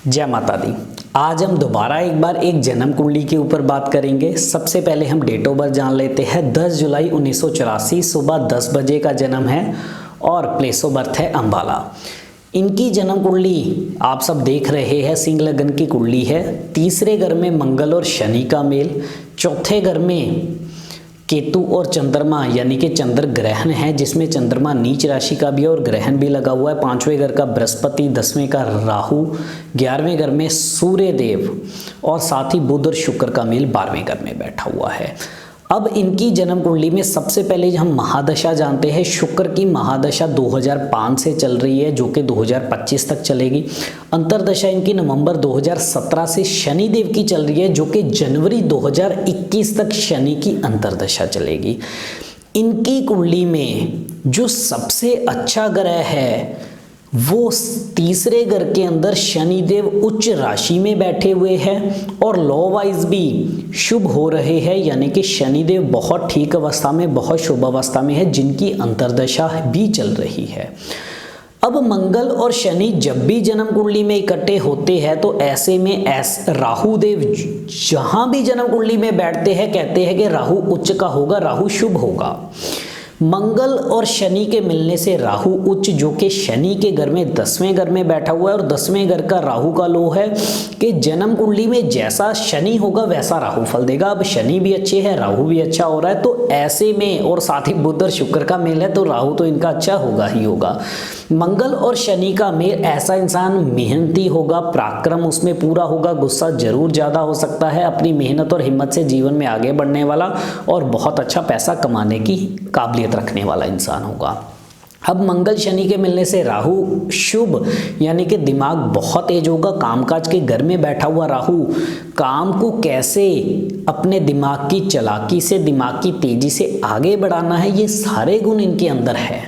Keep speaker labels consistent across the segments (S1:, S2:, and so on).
S1: जय माता दी। आज हम दोबारा एक बार एक जन्म कुंडली के ऊपर बात करेंगे। सबसे पहले हम डेट ऑफ बर्थ जान लेते हैं। 10 जुलाई 1984 सुबह 10 बजे का जन्म है और प्लेस ऑफ बर्थ है अंबाला। इनकी जन्म कुंडली आप सब देख रहे हैं, सिंह लगन की कुंडली है। तीसरे घर में मंगल और शनि का मेल, चौथे घर में केतु और चंद्रमा यानी कि चंद्र ग्रहण है, जिसमें चंद्रमा नीच राशि का भी है और ग्रहण भी लगा हुआ है। पांचवें घर का बृहस्पति, 10वें का राहु, 11वें घर में सूर्य देव और साथ ही बुध और शुक्र का मेल 12वें घर में बैठा हुआ है। अब इनकी जन्म कुंडली में सबसे पहले हम महादशा जानते हैं। शुक्र की महादशा 2005 से चल रही है, जो कि 2025 तक चलेगी। अंतरदशा इनकी नवंबर 2017 से शनि देव की चल रही है, जो कि जनवरी 2021 तक शनि की अंतरदशा चलेगी। इनकी कुंडली में जो सबसे अच्छा ग्रह है वो तीसरे घर के अंदर शनिदेव उच्च राशि में बैठे हुए हैं और लॉ वाइज भी शुभ हो रहे हैं, यानी कि शनिदेव बहुत ठीक अवस्था में, बहुत शुभ अवस्था में है, जिनकी अंतर्दशा भी चल रही है। अब मंगल और शनि जब भी जन्म कुंडली में इकट्ठे होते हैं तो ऐसे में राहु देव जहां भी जन्म कुंडली में बैठते हैं, कहते हैं कि राहु उच्च का होगा, राहु शुभ होगा। मंगल और शनि के मिलने से राहु उच्च, जो कि शनि के घर में 10वें घर में बैठा हुआ है और 10वें घर का राहु का लो है कि जन्म कुंडली में जैसा शनि होगा वैसा राहु फल देगा। अब शनि भी अच्छे है, राहु भी अच्छा हो रहा है, तो ऐसे में और साथ ही बुध और शुक्र का मेल है, तो राहु तो इनका अच्छा होगा ही होगा। मंगल और शनि का मेल, ऐसा इंसान मेहनती होगा, पराक्रम उसमें पूरा होगा, गुस्सा जरूर ज्यादा हो सकता है, अपनी मेहनत और हिम्मत से जीवन में आगे बढ़ने वाला और बहुत अच्छा पैसा कमाने की काबिलियत रखने वाला इंसान होगा। अब मंगल शनि के मिलने से राहु शुभ, यानी कि दिमाग बहुत तेज होगा। कामकाज के घर में बैठा हुआ राहु काम को कैसे अपने दिमाग की चालाकी से, दिमाग की तेजी से आगे बढ़ाना है, ये सारे गुण इनके अंदर है।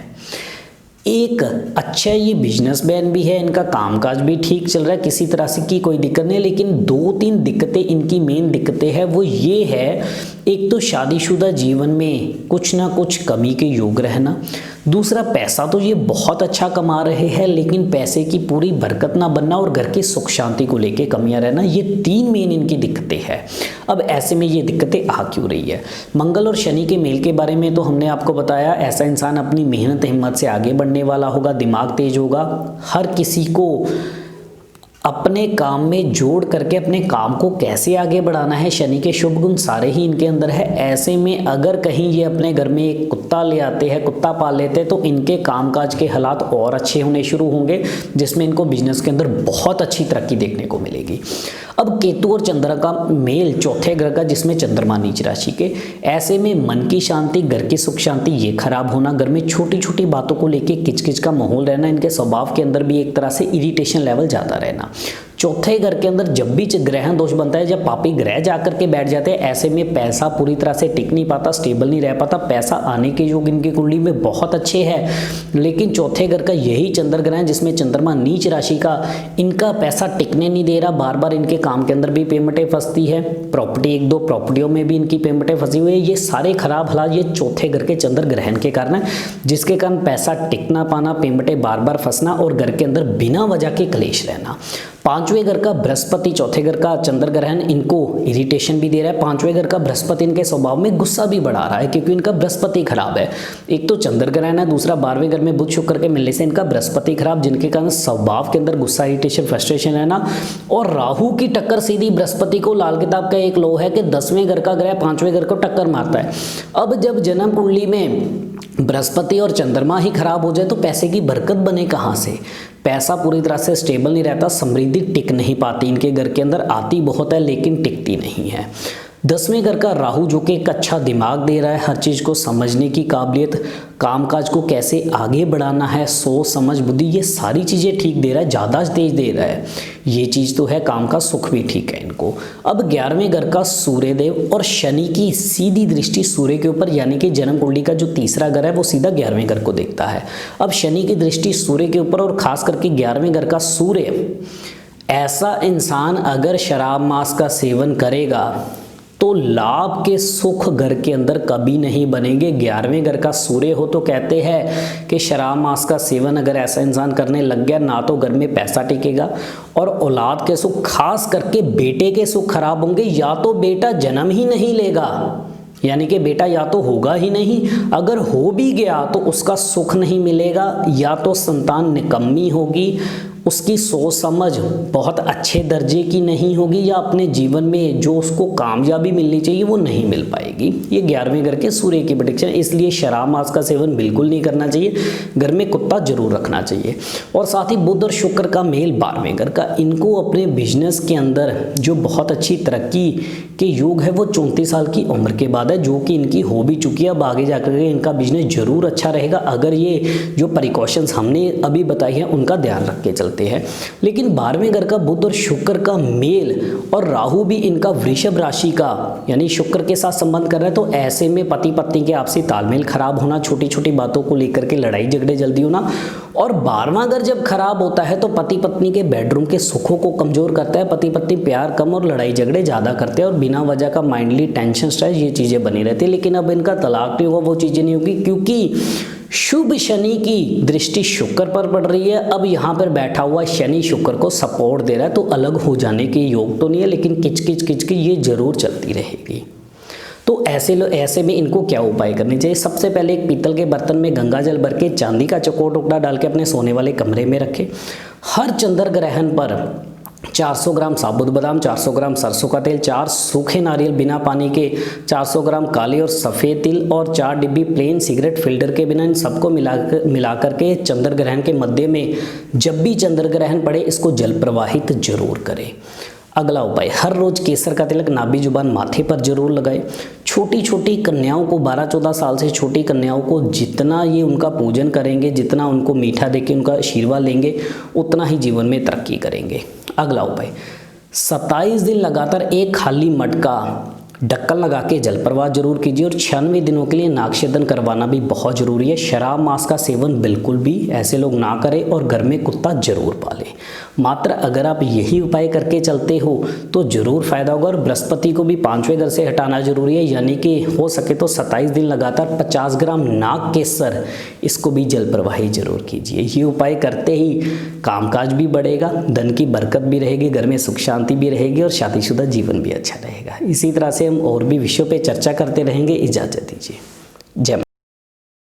S1: एक अच्छा ये बिजनेसमैन भी है, इनका कामकाज भी ठीक चल रहा है, किसी तरह से की कोई दिक्कत नहीं। लेकिन 2-3 दिक्कतें इनकी मेन दिक्कतें हैं, वो ये है, एक तो शादीशुदा जीवन में कुछ ना कुछ कमी के योग रहना। दूसरा, पैसा तो ये बहुत अच्छा कमा रहे हैं लेकिन पैसे की पूरी बरकत ना बनना और घर की सुख शांति को लेके कमियां रहना, ये 3 मेन इनकी दिक्कतें हैं। अब ऐसे में ये दिक्कतें आ क्यों रही है? मंगल और शनि के मेल के बारे में तो हमने आपको बताया, ऐसा इंसान अपनी मेहनत हिम्मत से आगे बढ़ने वाला होगा, दिमाग तेज होगा, हर किसी को अपने काम में जोड़ करके अपने काम को कैसे आगे बढ़ाना है, शनि के शुभ गुण सारे ही इनके अंदर है। ऐसे में अगर कहीं ये अपने घर में एक कुत्ता ले आते हैं, कुत्ता पाल लेते हैं, तो इनके कामकाज के हालात और अच्छे होने शुरू होंगे, जिसमें इनको बिजनेस के अंदर बहुत अच्छी तरक्की देखने को मिलेगी। अब केतु और चंद्र का मेल चौथे ग्रह का, जिसमें चंद्रमा नीच राशि के, ऐसे में मन की शांति, घर की सुख शांति ये खराब होना, घर में छोटी छोटी बातों को लेके किचकिच का माहौल रहना, इनके स्वभाव के अंदर भी एक तरह से इरिटेशन लेवल ज़्यादा रहना। चौथे घर के अंदर जब भी ग्रहण दोष बनता है, जब पापी ग्रह जाकर के बैठ जाते हैं, ऐसे में पैसा पूरी तरह से टिक नहीं पाता, स्टेबल नहीं रह पाता। पैसा आने के योग इनकी कुंडली में बहुत अच्छे हैं, लेकिन चौथे घर का यही चंद्र ग्रह जिसमें चंद्रमा नीच राशि का, इनका पैसा टिकने नहीं दे रहा। बार बार इनके काम के अंदर भी पेमेंटें फंसती है, प्रॉपर्टी 1-2 प्रॉपर्टियों में भी इनकी पेमेंटें फंसी हुई है। ये सारे खराब हालात ये चौथे घर के चंद्र ग्रहण के कारण है, जिसके कारण पैसा टिक ना पाना, पेमेंटें बार बार फंसना और घर के अंदर बिना वजह के क्लेश रहना। 5वें घर का बृहस्पति, चौथे घर का चंद्र ग्रहण इनको इरिटेशन भी दे रहा है। 5वें घर का बृहस्पति इनके स्वभाव में गुस्सा भी बढ़ा रहा है, क्योंकि इनका बृहस्पति खराब है। एक तो चंद्र ग्रहण है, दूसरा 12वें घर में बुध शुक्र के मिलने से इनका बृहस्पति खराब, जिनके कारण स्वभाव के अंदर गुस्सा, इरिटेशन, फ्रस्ट्रेशन है ना। और राहु की टक्कर सीधी बृहस्पति को, लाल किताब का एक लो है कि 10वें घर का ग्रह 5वें घर को टक्कर मारता है। अब जब जन्म कुंडली में बृहस्पति और चंद्रमा ही खराब हो जाए तो पैसे की बरकत बने कहाँ से? पैसा पूरी तरह से स्टेबल नहीं रहता, समृद्धि टिक नहीं पाती, इनके घर के अंदर आती बहुत है लेकिन टिकती नहीं है। 10वें घर का राहु, जो कि एक अच्छा दिमाग दे रहा है, हर चीज़ को समझने की काबिलियत, कामकाज को कैसे आगे बढ़ाना है, सोच समझ बुद्धि, ये सारी चीज़ें ठीक दे रहा है, ज़्यादा तेज दे रहा है, ये चीज़ तो है। काम का सुख भी ठीक है इनको। अब 11वें घर का सूर्यदेव और शनि की सीधी दृष्टि सूर्य के ऊपर, यानी कि जन्म कुंडली का जो तीसरा घर है वो सीधा 11वें घर को देखता है। अब शनि की दृष्टि सूर्य के ऊपर और खास करके 11वें घर का सूर्य, ऐसा इंसान अगर शराब मांस का सेवन करेगा तो लाभ के सुख घर के अंदर कभी नहीं बनेंगे। 11वें घर का सूर्य हो तो कहते हैं कि शराब मांस का सेवन अगर ऐसा इंसान करने लग गया ना तो घर में पैसा टिकेगा और औलाद के सुख, खास करके बेटे के सुख खराब होंगे। या तो बेटा जन्म ही नहीं लेगा, यानी कि बेटा या तो होगा ही नहीं, अगर हो भी गया तो उसका सुख नहीं मिलेगा, या तो संतान निकम्मी होगी, उसकी सोच समझ बहुत अच्छे दर्जे की नहीं होगी, या अपने जीवन में जो उसको कामयाबी मिलनी चाहिए वो नहीं मिल पाएगी। ये 11वें घर के सूर्य की प्रेडिक्शन। इसलिए शराब मांस का सेवन बिल्कुल नहीं करना चाहिए, घर में कुत्ता जरूर रखना चाहिए। और साथ ही बुध और शुक्र का मेल 12वें घर का, इनको अपने बिजनेस के अंदर जो बहुत अच्छी तरक्की के योग है वो 34 साल की उम्र के बाद है, जो कि इनकी हो भी चुकी है। अब आगे जाकर के इनका बिजनेस जरूर अच्छा रहेगा अगर ये जो प्रिकॉशंस हमने अभी बताई हैं उनका ध्यान रख के चलते हैं। लेकिन 12वें घर का बुध और शुक्र का मेल और राहु भी इनका वृषभ राशि का यानी शुक्र के साथ संबंध कर रहा है, तो ऐसे में पति पत्नी के आपसी तालमेल खराब होना, छोटी छोटी बातों को लेकर के लड़ाई झगड़े जल्दी होना। और 12वां घर जब खराब होता है तो पति पत्नी के बेडरूम के सुखों को कमजोर करता है। पति पत्नी प्यार कम और लड़ाई झगड़े ज्यादा करते हैं और बिना वजह का माइंडली टेंशन, स्ट्रेस, ये चीजें बनी रहती है। लेकिन अब इनका तलाक नहीं होगा, वो चीजें नहीं होगी, क्योंकि शुभ शनि की दृष्टि शुक्र पर पड़ रही है। अब यहाँ पर बैठा हुआ शनि शुक्र को सपोर्ट दे रहा है, तो अलग हो जाने के योग तो नहीं है, लेकिन किचकिच ये जरूर चलती रहेगी। तो ऐसे में इनको क्या उपाय करने चाहिए? सबसे पहले एक पीतल के बर्तन में गंगा जल भर के चांदी का चौकोर टुकड़ा डाल के अपने सोने वाले कमरे में रखें। हर चंद्र ग्रहण पर 400 ग्राम साबुत बादाम, 400 ग्राम सरसों का तेल, 4 सूखे नारियल बिना पानी के, 400 ग्राम काले और सफ़ेद तिल और 4 डिब्बी प्लेन सिगरेट फिल्टर के बिना, इन सबको मिलाकर के चंद्र ग्रहण के मध्य में जब भी चंद्र ग्रहण पड़े इसको जल प्रवाहित जरूर करें। अगला उपाय, हर रोज केसर का तिलक नाभि जुबान माथे पर जरूर लगाएं। छोटी छोटी कन्याओं को, 12-14 साल से छोटी कन्याओं को जितना ये उनका पूजन करेंगे, जितना उनको मीठा देके उनका आशीर्वाद लेंगे, उतना ही जीवन में तरक्की करेंगे। अगला उपाय, 27 दिन लगातार एक खाली मटका ढक्कन लगा के जल प्रवाह जरूर कीजिए और 96 दिनों के लिए नागशेदन करवाना भी बहुत जरूरी है। शराब मांस का सेवन बिल्कुल भी ऐसे लोग ना करें और घर में कुत्ता जरूर पालें। मात्र अगर आप यही उपाय करके चलते हो तो जरूर फायदा होगा। और बृहस्पति को भी 5वें घर से हटाना जरूरी है, यानी कि हो सके तो 27 दिन लगातार 50 ग्राम नाग केसर इसको भी जल प्रवाही जरूर कीजिए। ये उपाय करते ही कामकाज भी बढ़ेगा, धन की बरकत भी रहेगी, घर में सुख शांति भी रहेगी और शादीशुदा जीवन भी अच्छा रहेगा। इसी तरह से हम और भी विषयों पे चर्चा करते रहेंगे। इजाजत दीजिए। जय